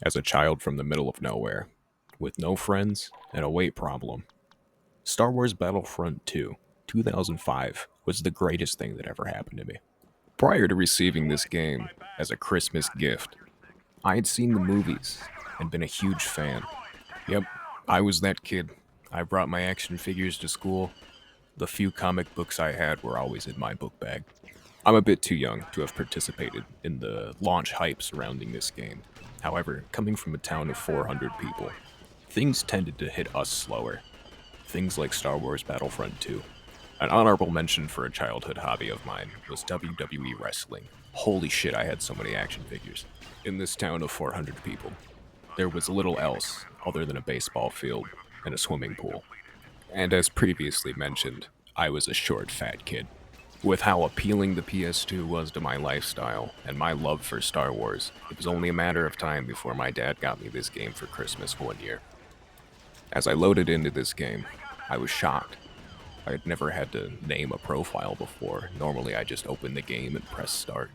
As a child from the middle of nowhere, with no friends and a weight problem, Star Wars Battlefront 2, 2005, was the greatest thing that ever happened to me. Prior to receiving this game as a Christmas gift, I had seen the movies and been a huge fan. Yep, I was that kid. I brought my action figures to school. The few comic books I had were always in my book bag. I'm a bit too young to have participated in the launch hype surrounding this game. However, coming from a town of 400 people, things tended to hit us slower. Things like Star Wars Battlefront 2. An honorable mention for a childhood hobby of mine was WWE wrestling. Holy shit, I had so many action figures. In this town of 400 people, there was little else other than a baseball field and a swimming pool. And as previously mentioned, I was a short, fat kid. With how appealing the PS2 was to my lifestyle and my love for Star Wars, it was only a matter of time before my dad got me this game for Christmas one year. As I loaded into this game, I was shocked. I had never had to name a profile before. Normally, I just open the game and press start.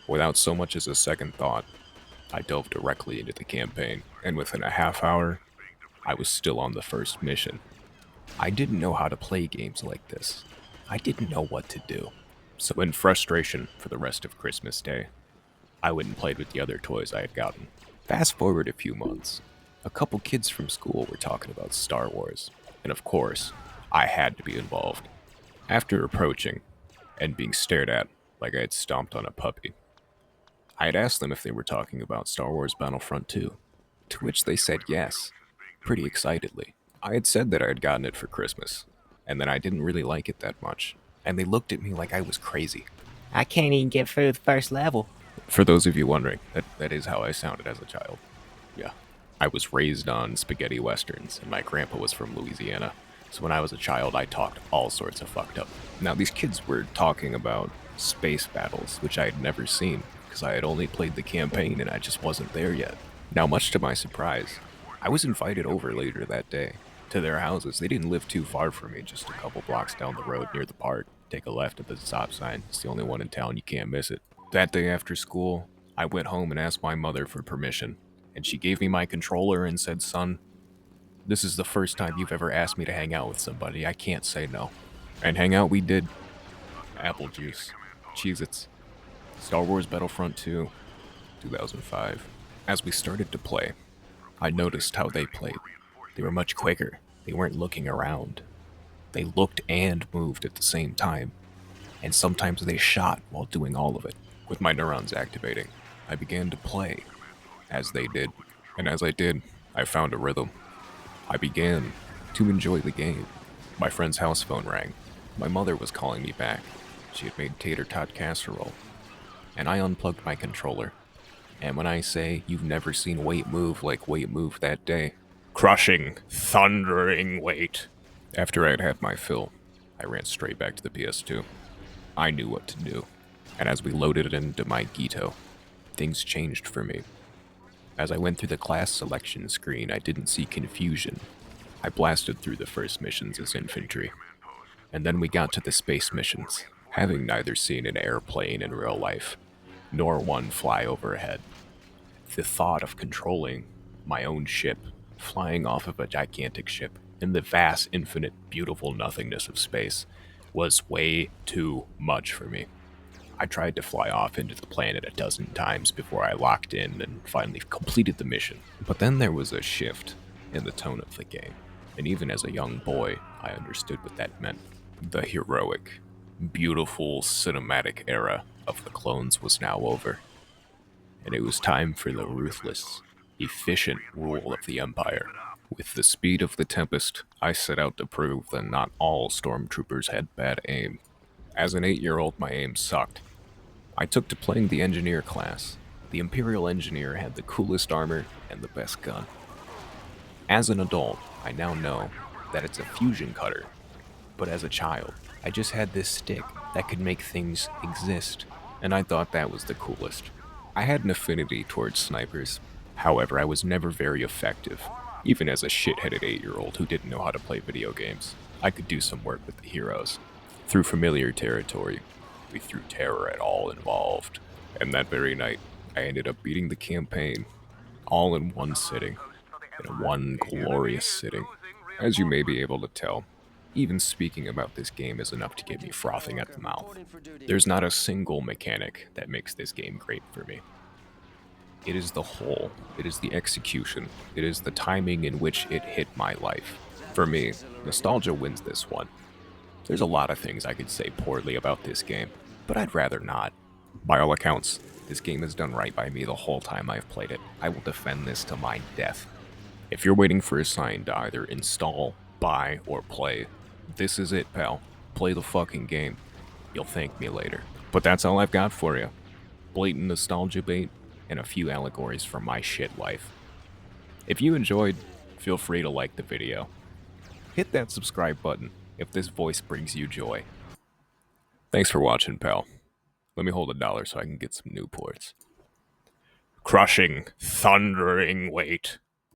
Without so much as a second thought, I dove directly into the campaign, and within a half hour, I was still on the first mission. I didn't know how to play games like this. I didn't know what to do. So, in frustration for the rest of Christmas Day, I went and played with the other toys I had gotten. Fast forward a few months, a couple kids from school were talking about Star Wars, and of course, I had to be involved. After approaching and being stared at like I had stomped on a puppy, I had asked them if they were talking about Star Wars Battlefront 2, to which they said yes, pretty excitedly. I had said that I had gotten it for Christmas, and that I didn't really like it that much, and they looked at me like I was crazy. I can't even get through the first level. For those of you wondering, that is how I sounded as a child. Yeah. I was raised on spaghetti westerns, and my grandpa was from Louisiana. So when I was a child, I talked all sorts of fucked up. Now, these kids were talking about space battles, which I had never seen, because I had only played the campaign and I just wasn't there yet. Now, much to my surprise, I was invited over later that day to their houses. They didn't live too far from me, just a couple blocks down the road near the park. Take a left at the stop sign. It's the only one in town, you can't miss it. That day after school, I went home and asked my mother for permission, and she gave me my controller and said, "Son, this is the first time you've ever asked me to hang out with somebody. I can't say no." And hang out we did. Apple juice, Cheez-Its, Star Wars Battlefront 2, 2005. As we started to play, I noticed how they played. They were much quicker. They weren't looking around. They looked and moved at the same time, and sometimes they shot while doing all of it. With my neurons activating, I began to play as they did, and as I did, I found a rhythm. I began to enjoy the game. My friend's house phone rang. My mother was calling me back. She had made tater tot casserole, and I unplugged my controller. And when I say you've never seen weight move like weight moved that day, crushing, thundering weight. After I had had my fill, I ran straight back to the PS2. I knew what to do, and as we loaded it into my Gito, things changed for me. As I went through the class selection screen, I didn't see confusion. I blasted through the first missions as infantry, and then we got to the space missions, having neither seen an airplane in real life, nor one fly overhead. The thought of controlling my own ship, flying off of a gigantic ship in the vast, infinite, beautiful nothingness of space, was way too much for me. I tried to fly off into the planet a dozen times before I locked in and finally completed the mission. But then there was a shift in the tone of the game, and even as a young boy, I understood what that meant. The heroic, beautiful cinematic era of the clones was now over, and it was time for the ruthless, efficient rule of the Empire. With the speed of the Tempest, I set out to prove that not all stormtroopers had bad aim. As an 8-year-old, my aim sucked. I took to playing the engineer class. The Imperial engineer had the coolest armor and the best gun. As an adult, I now know that it's a fusion cutter, but as a child, I just had this stick that could make things exist, and I thought that was the coolest. I had an affinity towards snipers. However, I was never very effective, even as a shit-headed 8-year-old who didn't know how to play video games. I could do some work with the heroes. Through familiar territory, we threw terror at all involved, and that very night, I ended up beating the campaign all in one sitting, in one glorious sitting. As you may be able to tell, even speaking about this game is enough to get me frothing at the mouth. There's not a single mechanic that makes this game great for me. It is the whole, it is the execution, it is the timing in which it hit my life. For me, nostalgia wins this one. There's a lot of things I could say poorly about this game, but I'd rather not. By all accounts, this game has done right by me the whole time I've played it. I will defend this to my death. If you're waiting for a sign to either install, buy, or play, this is it, pal. Play the fucking game. You'll thank me later. But that's all I've got for you. Blatant nostalgia bait and a few allegories from my shit life. If you enjoyed, feel free to like the video. Hit that subscribe button if this voice brings you joy. Thanks for watching, pal. Let me hold $1 so I can get some Newports. Crushing, thundering weight